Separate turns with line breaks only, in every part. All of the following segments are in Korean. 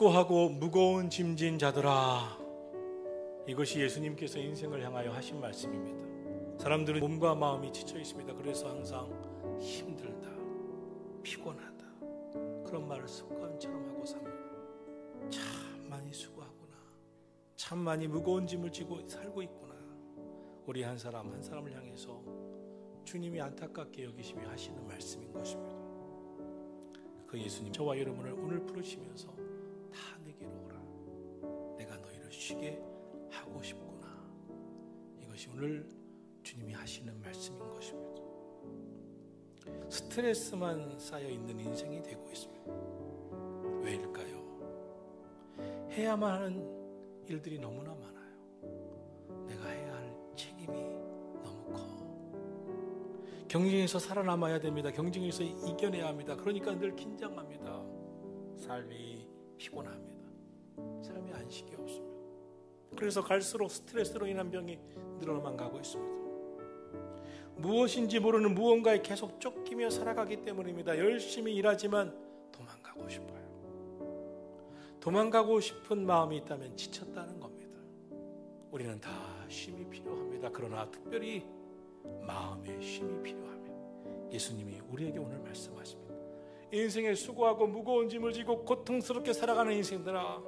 수고하고 무거운 짐진 자들아, 이것이 예수님께서 인생을 향하여 하신 말씀입니다. 사람들은 몸과 마음이 지쳐 있습니다. 그래서 항상 힘들다, 피곤하다, 그런 말을 습관처럼 하고 삽니다. 참 많이 수고하구나, 참 많이 무거운 짐을 지고 살고 있구나. 우리 한 사람 한 사람을 향해서 주님이 안타깝게 여기시며 하시는 말씀인 것입니다. 그 예수님, 저와 여러분을 오늘 부르시면서 다 내게로 오라, 내가 너희를 쉬게 하고 싶구나. 이것이 오늘 주님이 하시는 말씀인 것입니다. 스트레스만 쌓여 있는 인생이 되고 있습니다. 왜일까요? 해야만 하는 일들이 너무나 많아요. 내가 해야 할 책임이 너무 커. 경쟁에서 살아남아야 됩니다. 경쟁에서 이겨내야 합니다. 그러니까 늘 긴장합니다. 삶이 피곤합니다. 삶에 안식이 없습니다. 그래서 갈수록 스트레스로 인한 병이 늘어나만 가고 있습니다. 무엇인지 모르는 무언가에 계속 쫓기며 살아가기 때문입니다. 열심히 일하지만 도망가고 싶어요. 도망가고 싶은 마음이 있다면 지쳤다는 겁니다. 우리는 다 쉼이 필요합니다. 그러나 특별히 마음의 쉼이 필요합니다. 예수님이 우리에게 오늘 말씀하십니다. 인생에 수고하고 무거운 짐을 지고 고통스럽게 살아가는 인생들아,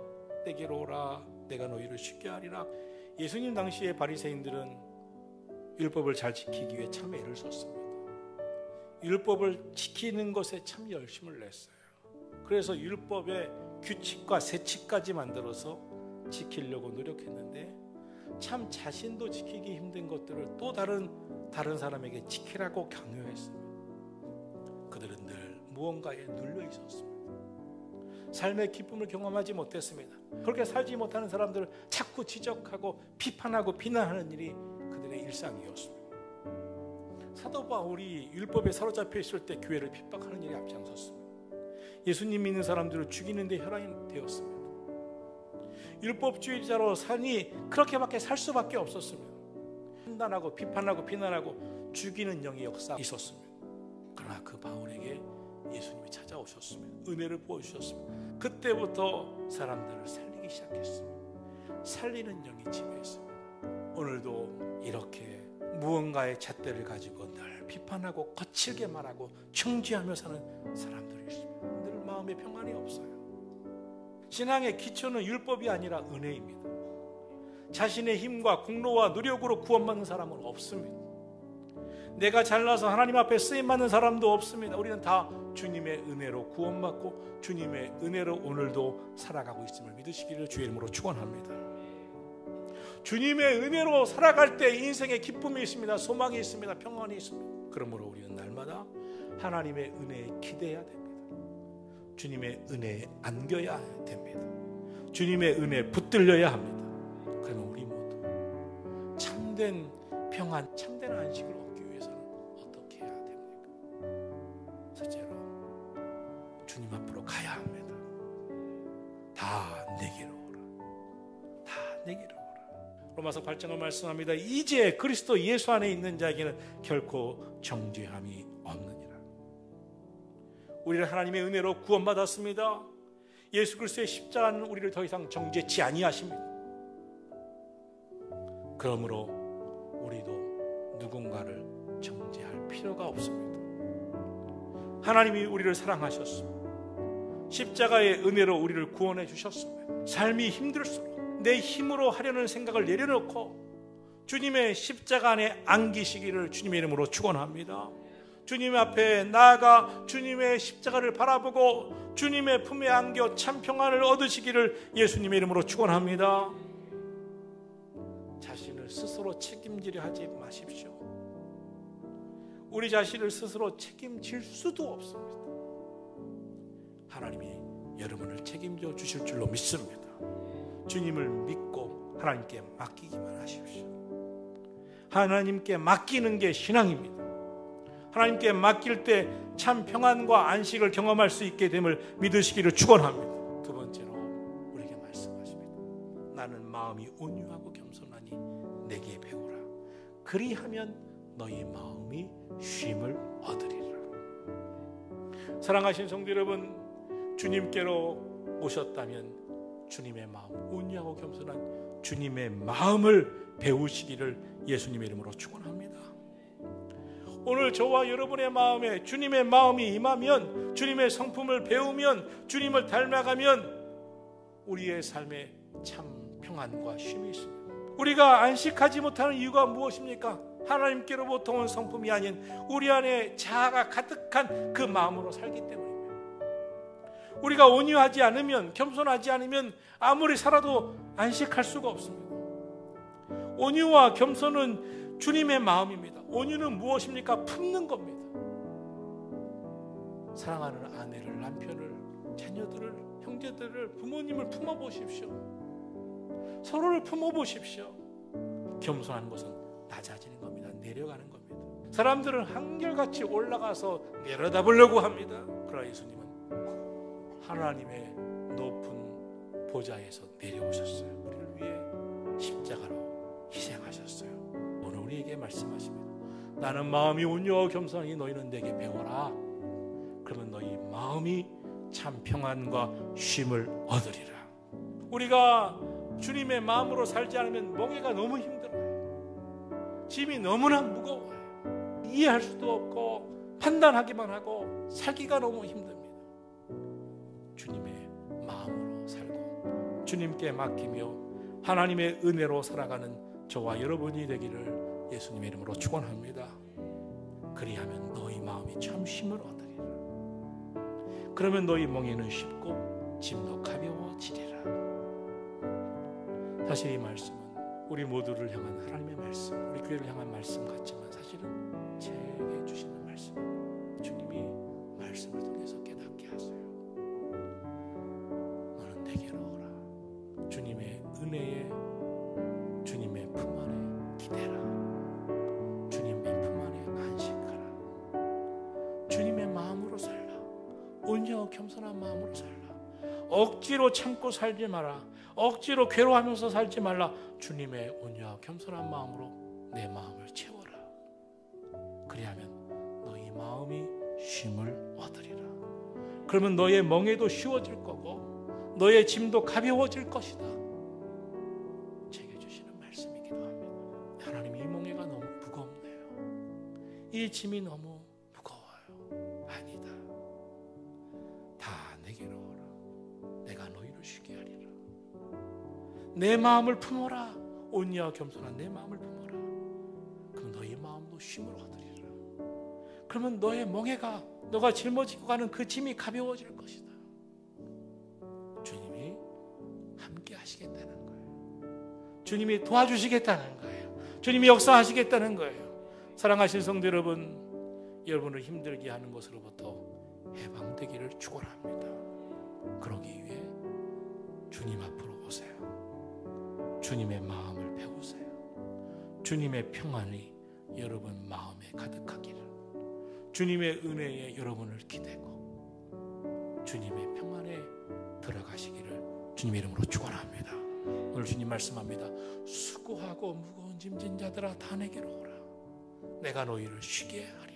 내게로 오라, 내가 너희를 쉽게 하리라. 예수님 당시의 바리새인들은 율법을 잘 지키기 위해 참 애를 썼습니다. 율법을 지키는 것에 참 열심을 냈어요. 그래서 율법의 규칙과 세칙까지 만들어서 지키려고 노력했는데 참 자신도 지키기 힘든 것들을 또 다른 사람에게 지키라고 강요했습니다. 그들은 늘 무언가에 눌려 있었습니다. 삶의 기쁨을 경험하지 못했습니다. 그렇게 살지 못하는 사람들을 자꾸 지적하고 비판하고 비난하는 일이 그들의 일상이었습니다. 사도 바울이 율법에 사로잡혀 있을 때 교회를 핍박하는 일이 앞장섰습니다. 예수님 믿는 사람들을 죽이는 데 혈안이 되었습니다. 율법주의자로 사니 그렇게밖에 살 수밖에 없었습니다. 판단하고 비판하고 비난하고 죽이는 영의 역사가 있었습니다. 그러나 그 바울에게 예수님이 찾아오셨습니다. 은혜를 부어주셨습니다. 그때부터 사람들을 살리기 시작했습니다. 살리는 영이 지배했습니다. 오늘도 이렇게 무언가의 잣대를 가지고 늘 비판하고 거칠게 말하고 청지하며 사는 사람들이 있습니다. 늘 마음에 평안이 없어요. 신앙의 기초는 율법이 아니라 은혜입니다. 자신의 힘과 공로와 노력으로 구원받는 사람은 없습니다. 내가 잘나서 하나님 앞에 쓰임받는 사람도 없습니다. 우리는 다 주님의 은혜로 구원받고 주님의 은혜로 오늘도 살아가고 있음을 믿으시기를 주의 이름으로 축원합니다. 주님의 은혜로 살아갈 때 인생에 기쁨이 있습니다. 소망이 있습니다. 평안이 있습니다. 그러므로 우리는 날마다 하나님의 은혜에 기대해야 됩니다. 주님의 은혜에 안겨야 됩니다. 주님의 은혜에 붙들려야 합니다. 그러면 우리 모두 참된 평안, 참된 안식을 얻기 위해서는 어떻게 해야 됩니까? 첫째로 주님 앞으로 가야 합니다. 다 내게로 오라. 다 내게로 오라. 로마서 8장은 말씀합니다. 이제 그리스도 예수 안에 있는 자에게는 결코 정죄함이 없느니라. 우리는 하나님의 은혜로 구원받았습니다. 예수 그리스도의 십자가는 우리를 더 이상 정죄치 아니하십니다. 그러므로 우리도 누군가를 정죄할 필요가 없습니다. 하나님이 우리를 사랑하셨습니다. 십자가의 은혜로 우리를 구원해 주셨습니다. 삶이 힘들수록 내 힘으로 하려는 생각을 내려놓고 주님의 십자가 안에 안기시기를 주님의 이름으로 축원합니다. 주님 앞에 나아가 주님의 십자가를 바라보고 주님의 품에 안겨 참 평안을 얻으시기를 예수님의 이름으로 축원합니다. 자신을 스스로 책임지려 하지 마십시오. 우리 자신을 스스로 책임질 수도 없습니다. 하나님이 여러분을 책임져 주실 줄로 믿습니다. 주님을 믿고 하나님께 맡기기만 하십시오. 하나님께 맡기는 게 신앙입니다. 하나님께 맡길 때 참 평안과 안식을 경험할 수 있게 됨을 믿으시기를 축원합니다. 두 번째로 우리에게 말씀하십니다. 나는 마음이 온유하고 겸손하니 내게 배우라. 그리하면 너희 마음이 쉼을 얻으리라. 사랑하신 성도 여러분, 주님께로 오셨다면 주님의 마음, 온유하고 겸손한 주님의 마음을 배우시기를 예수님의 이름으로 축원합니다. 오늘 저와 여러분의 마음에 주님의 마음이 임하면, 주님의 성품을 배우면, 주님을 닮아가면 우리의 삶에 참 평안과 쉼이 있습니다. 우리가 안식하지 못하는 이유가 무엇입니까? 하나님께로부터 온 성품이 아닌 우리 안에 자아가 가득한 그 마음으로 살기 때문입니다. 우리가 온유하지 않으면, 겸손하지 않으면 아무리 살아도 안식할 수가 없습니다. 온유와 겸손은 주님의 마음입니다. 온유는 무엇입니까? 품는 겁니다. 사랑하는 아내를, 남편을, 자녀들을, 형제들을, 부모님을 품어보십시오. 서로를 품어보십시오. 겸손한 것은 낮아지는 겁니다. 내려가는 겁니다. 사람들은 한결같이 올라가서 내려다보려고 합니다. 그러나 예수님은 하나님의 높은 보좌에서 내려오셨어요. 우리를 위해 십자가로 희생하셨어요. 오늘 우리에게 말씀하십니다. 나는 마음이 온유하고 겸손하니 너희는 내게 배워라. 그러면 너희 마음이 참 평안과 쉼을 얻으리라. 우리가 주님의 마음으로 살지 않으면 멍에가 너무 힘들어요. 짐이 너무나 무거워요. 이해할 수도 없고 판단하기만 하고 살기가 너무 힘듭니다. 주님의 마음으로 살고 주님께 맡기며 하나님의 은혜로 살아가는 저와 여러분이 되기를 예수님의 이름으로 축원합니다. 그리하면 너희 마음이 참 쉼을 얻으리라. 그러면 너희 멍에는 쉽고 짐도 가벼워지리라. 사실 이 말씀은 우리 모두를 향한 하나님의 말씀, 우리 교회를 향한 말씀 같지만 사실은 제게 주시는 말씀입니다. 주님이 말씀을 통해서 깨닫게 하세요. 너는 내게로 오라. 주님의 은혜에, 주님의 품 안에 기대라. 주님의 품 안에 안식하라. 주님의 마음으로 살라. 온유하고 겸손한 마음으로 살라. 억지로 참고 살지 마라. 억지로 괴로워하면서 살지 말라. 주님의 온유하고 겸손한 마음으로 내 마음을 채워라. 그리하면 너희 마음이 쉼을 얻으리라. 그러면 너의 멍에도 쉬워질 거고 너의 짐도 가벼워질 것이다. 제게 주시는 말씀이기도 합니다. 하나님, 이 멍에가 너무 무겁네요. 이 짐이 너무 무거워요. 아니다. 다 내게로 오라. 내가 너희를 쉬게 하리라. 내 마음을 품어라. 온유와 겸손한 내 마음을 품어라. 그럼 너희 마음도 쉼을 얻으리라. 그러면 너의 멍에가, 너가 짊어지고 가는 그 짐이 가벼워질 것이다. 주님이 함께 하시겠다는 거예요. 주님이 도와주시겠다는 거예요. 주님이 역사하시겠다는 거예요. 사랑하신 성도 여러분, 여러분을 힘들게 하는 것으로부터 해방되기를 축원합니다. 그러기 위해 주님 앞으로 오세요. 주님의 마음을 배우세요. 주님의 평안이 여러분 마음에 가득하기를, 주님의 은혜에 여러분을 기대고 주님의 평안에 들어가시기를 주님의 이름으로 축원합니다. 오늘 주님 말씀합니다. 수고하고 무거운 짐진 자들아 다 내게로 오라. 내가 너희를 쉬게 하리.